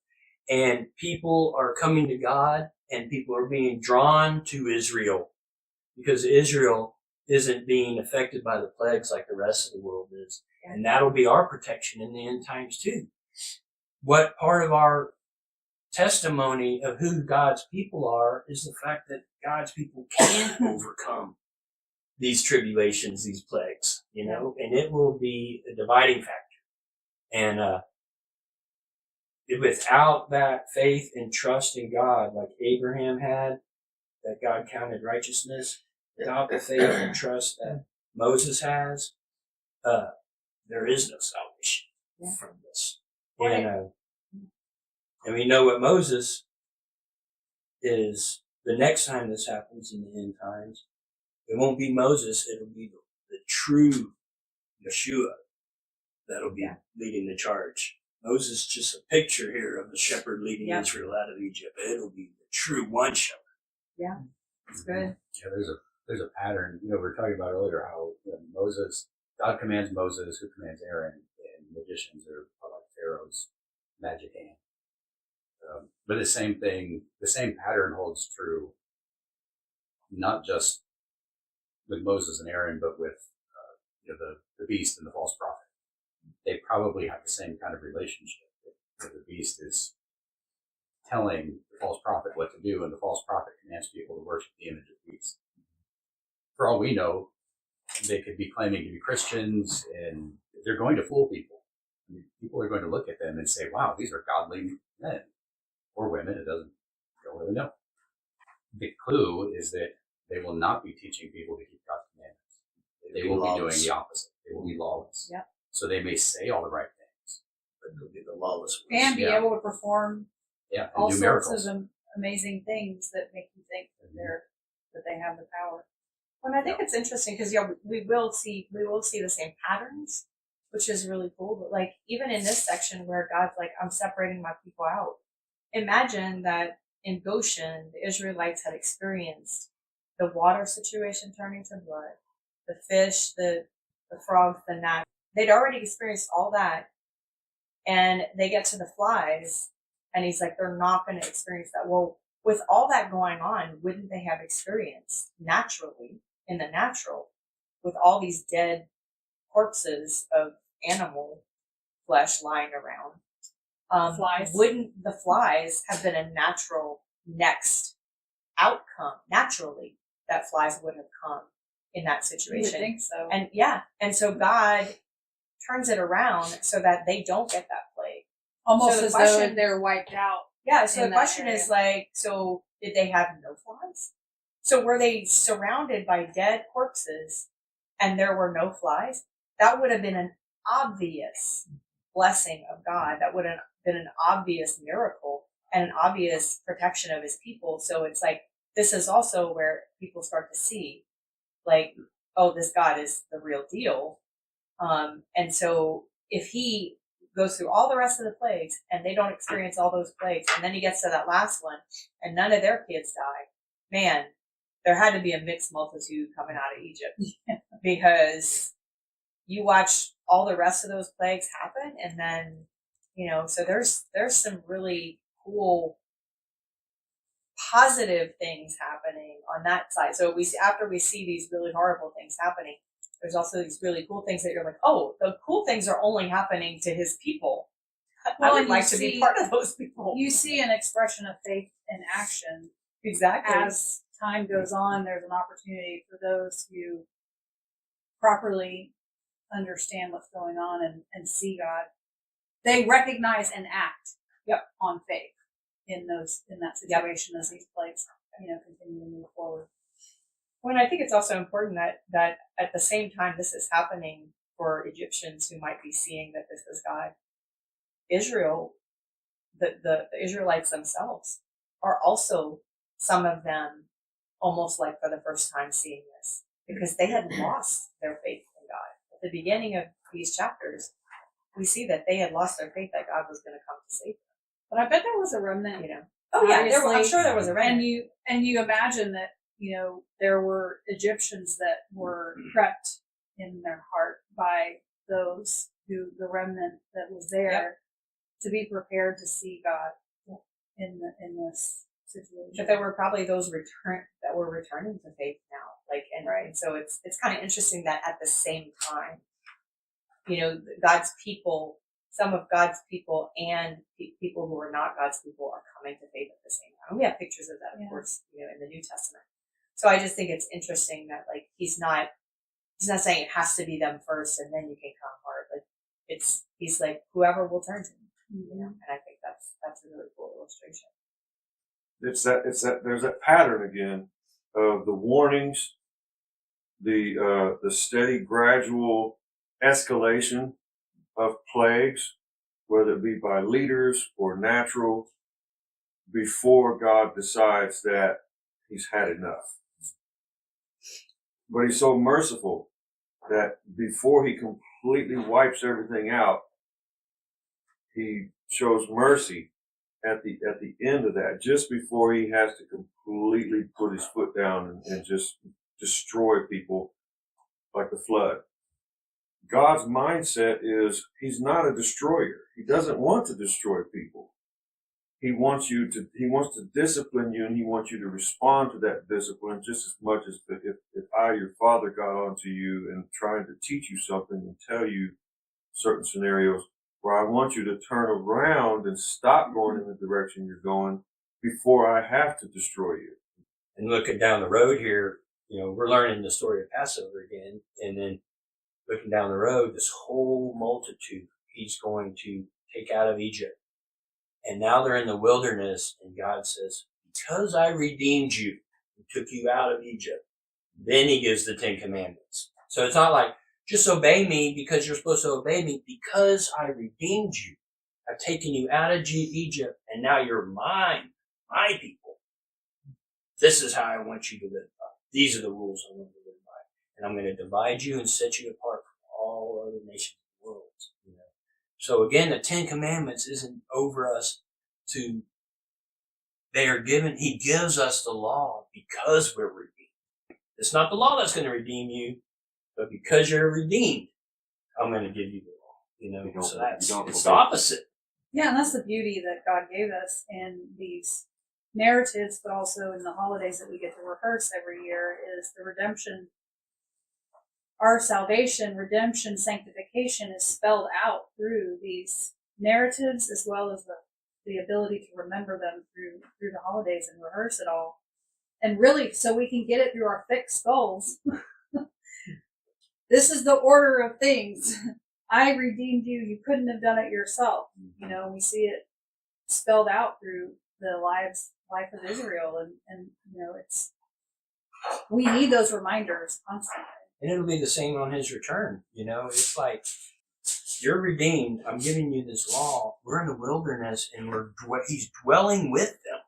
And people are coming to God, and people are being drawn to Israel, because Israel isn't being affected by the plagues like the rest of the world is. And that'll be our protection in the end times too. What part of our testimony of who God's people are is the fact that God's people can overcome these tribulations, these plagues, you know, and it will be a dividing factor. And without that faith and trust in God, like Abraham had, that God counted righteousness, without the faith and trust that Moses has, there is no salvation from this. And we know what Moses is. The next time this happens in the end times, it won't be Moses, it'll be the true Yeshua that'll be leading the charge. Moses is just a picture here of the shepherd leading Israel out of Egypt. It'll be the true one shepherd. Yeah, that's good. Yeah, there's a pattern. You know, we were talking about earlier how Moses, God commands Moses, who commands Aaron, and magicians are like Pharaoh's magic hand. But the same pattern holds true, not just with Moses and Aaron, but with the beast and the false prophet. They probably have the same kind of relationship. Where the beast is telling the false prophet what to do, and the false prophet commands people to worship the image of the beast. For all we know, they could be claiming to be Christians, and they're going to fool people. I mean, people are going to look at them and say, wow, these are godly men or women. You don't really know. The clue is that they will not be teaching people to keep God's commandments. They will be doing the opposite. They will be lawless. Yep. So they may say all the right things, But they'll be the lawless ones. And be able to perform and all do sorts miracles. of amazing things that make you think that that they have the power. And I think it's interesting because we will see the same patterns, which is really cool. But like even in this section where God's like, I'm separating my people out. Imagine that in Goshen, the Israelites had experienced the water situation turning to blood, the fish, the frogs, the gnats. They'd already experienced all that, and they get to the flies, and he's like, they're not going to experience that. Well, with all that going on, wouldn't they have experienced naturally, in the natural, with all these dead corpses of animal flesh lying around? Flies. Wouldn't the flies have been a natural next outcome? Naturally, that flies would have come in that You would situation. think so. And so God turns it around so that they don't get that plague. Almost So the as though question- they're wiped out. Yeah, so In the that question is like, so did they have no flies? So were they surrounded by dead corpses and there were no flies? That would have been an obvious blessing of God. That would have been an obvious miracle and an obvious protection of his people. So it's like, this is also where people start to see, like, oh, this God is the real deal. And so if he goes through all the rest of the plagues and they don't experience all those plagues, and then he gets to that last one and none of their kids die, man, there had to be a mixed multitude coming out of Egypt because you watch all the rest of those plagues happen, and then, so there's some really cool positive things happening on that side. So after we see these really horrible things happening, there's also these really cool things that you're like, oh, the cool things are only happening to his people. Well, I would and like you to be see- part of those people. You see an expression of faith in action. Exactly. As time goes on, there's an opportunity for those who properly understand what's going on and see God. They recognize and act on faith in that situation as these plagues, continue to move forward. Well, and I think it's also important that at the same time this is happening, for Egyptians who might be seeing that this is God. Israel, the Israelites themselves are also, some of them, almost like for the first time seeing this, because they had lost their faith in God. At the beginning of these chapters, we see that they had lost their faith that God was going to come to save them. But I bet there was a remnant. You know, oh yeah, I'm Obviously. sure there was a remnant. And you imagine that, there were Egyptians that were prepped in their heart by those the remnant that was there to be prepared to see God in this situation. But there were probably those that were returning to faith now. And so it's kind of interesting that at the same time, God's people, some of God's people and people who are not God's people are coming to faith at the same time. And we have pictures of that, of course, in the New Testament. So I just think it's interesting that he's not saying it has to be them first and then you can come hard. He's like whoever will turn to him. And I think that's a really cool illustration. There's that pattern again of the warnings, the steady gradual escalation of plagues, whether it be by leaders or natural, before God decides that he's had enough. But he's so merciful that before he completely wipes everything out, he shows mercy at the end of that, just before he has to completely put his foot down and just destroy people like the flood. God's mindset is he's not a destroyer. He doesn't want to destroy people. He wants to discipline you, and he wants you to respond to that discipline just as much as if I, your father, got onto you and trying to teach you something and tell you certain scenarios where I want you to turn around and stop going in the direction you're going before I have to destroy you. And looking down the road here, we're learning the story of Passover again, and then looking down the road, this whole multitude he's going to take out of Egypt. And now they're in the wilderness, and God says, because I redeemed you and took you out of Egypt, then he gives the 10 Commandments. So it's not like, just obey me because you're supposed to obey me, because I redeemed you. I've taken you out of Egypt, and now you're mine, my people. This is how I want you to live by. These are the rules I want you to live by. And I'm going to divide you and set you apart from all other nations of the world. So again, the 10 Commandments isn't over us he gives us the law because we're redeemed. It's not the law that's going to redeem you, but because you're redeemed, I'm going to give you the law. So it's the opposite. Yeah, and that's the beauty that God gave us in these narratives, but also in the holidays that we get to rehearse every year, is the redemption. Our salvation, redemption, sanctification is spelled out through these narratives, as well as the ability to remember them through the holidays and rehearse it all. And really, so we can get it through our thick skulls. This is the order of things. I redeemed you. You couldn't have done it yourself. We see it spelled out through the life of Israel. And we need those reminders constantly. And it'll be the same on his return. It's like, you're redeemed. I'm giving you this law. We're in the wilderness, and he's dwelling with them.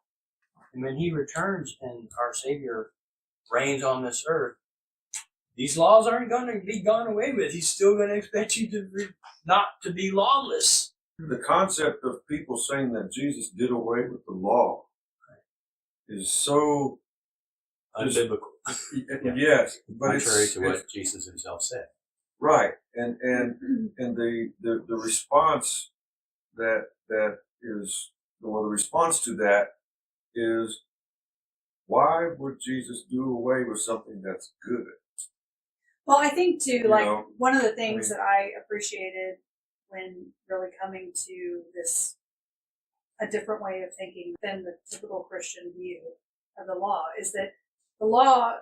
And when he returns and our Savior reigns on this earth, these laws aren't going to be gone away with. He's still going to expect you not to be lawless. The concept of people saying that Jesus did away with the law is so unbiblical. Yes, but contrary to what Jesus himself said. Right, and the response that is, well, the response to that is, why would Jesus do away with something that's good? Well, I think too, one of the things that I appreciated when really coming to a different way of thinking than the typical Christian view of the law, is that the law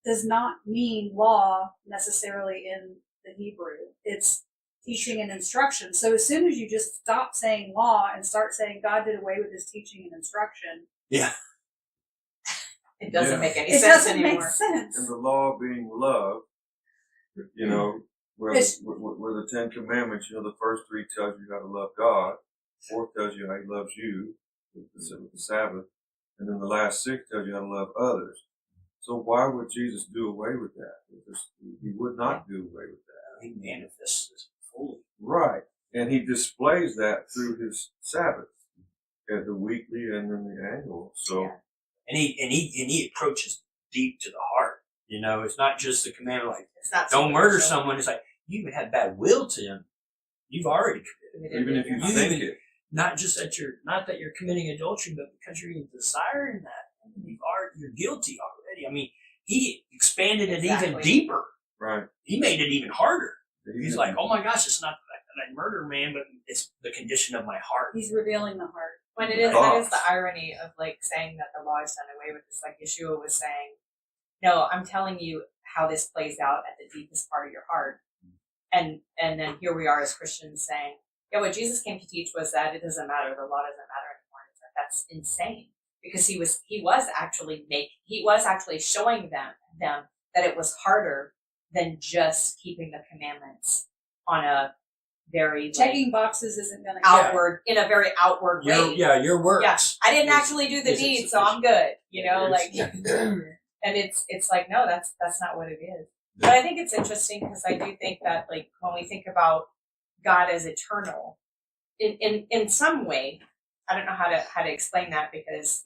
does not mean law necessarily in the Hebrew. It's teaching and instruction. So as soon as you just stop saying law and start saying God did away with his teaching and instruction, it doesn't make any sense anymore. Make sense. And the law being love, where the Ten Commandments, the first three tells you how to love God, fourth tells you how He loves you, with the Sabbath, and then the last six tells you how to love others. So why would Jesus do away with that? He would not do away with that. He manifests this fully. Right. And He displays that through His Sabbath, at the weekly and then the annual. So, and he approaches deep to the heart. It's not just the command like, It's not don't murder superficial. someone. It's like, you even have bad will to him. You've already committed. even if you You think even- it. Not just not that you're committing adultery, but because you're even desiring that. You're guilty already. I mean, he expanded it even Exactly. deeper. Right. He made it even harder. He's Yeah. like, oh my gosh, it's not the fact that I murder man, but it's the condition of my heart. He's revealing the heart. When it is, that is Thoughts. the irony of like saying that the law is done away with. It's like Yeshua was saying, no, I'm telling you how this plays out at the deepest part of your heart. And then here we are as Christians saying, yeah, what Jesus came to teach was that it doesn't matter, the law doesn't matter anymore. It's like, that's insane. Because he was actually showing them that it was harder than just keeping the commandments on a very Checking boxes isn't going to outward in a very outward way. Your works. Yeah, I didn't actually do the Is it deed, so I'm good. And it's like, no, that's not what it is. But I think it's interesting because I do think that like when we think about God as eternal, in some way, I don't know how to explain that because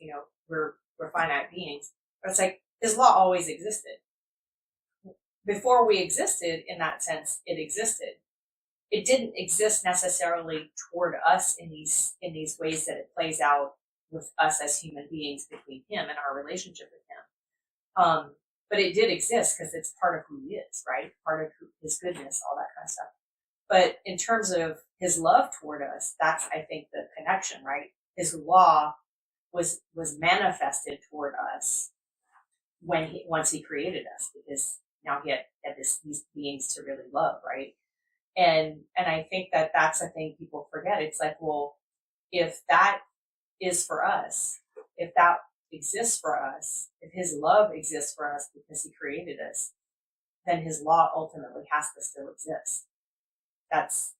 we're finite beings, but it's like His law always existed. Before we existed, in that sense, it existed. It didn't exist necessarily toward us in these ways that it plays out with us as human beings between Him and our relationship with Him. But it did exist because it's part of who He is, right? Part of His goodness, all that kind of stuff. But in terms of His love toward us, that's, I think, the connection, right? His law was manifested toward us once He created us, because now He had these beings to really love, right? And I think that's a thing people forget. It's like, well, if that is for us, if that exists for us, if His love exists for us because He created us, then His law ultimately has to still exist. That's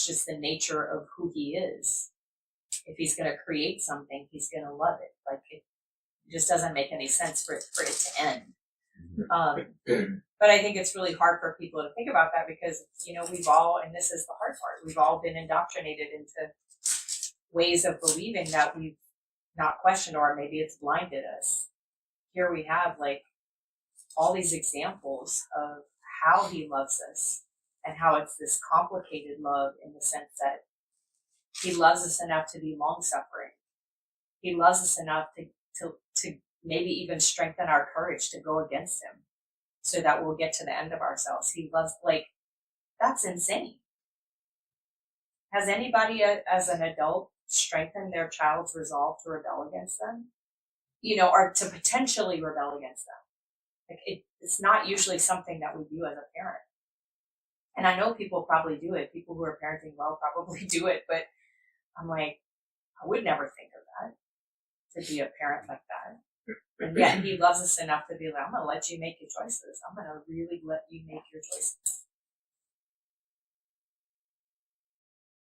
just the nature of who He is. If He's going to create something, He's going to love it. Like it just doesn't make any sense for it to end. But I think it's really hard for people to think about that because, we've all, and this is the hard part, we've all been indoctrinated into ways of believing that we've not questioned, or maybe it's blinded us. Here we have like all these examples of how He loves us and how it's this complicated love in the sense that He loves us enough to be long suffering. He loves us enough to maybe even strengthen our courage to go against Him so that we'll get to the end of ourselves. He loves, that's insane. Has anybody as an adult strengthened their child's resolve to rebel against them? Or to potentially rebel against them? It's not usually something that we do as a parent. And I know people probably do it. People who are parenting well probably do it, but I'm like, I would never think of that, to be a parent like that. And yet He loves us enough to be like, I'm going to let you make your choices. I'm going to really let you make your choices.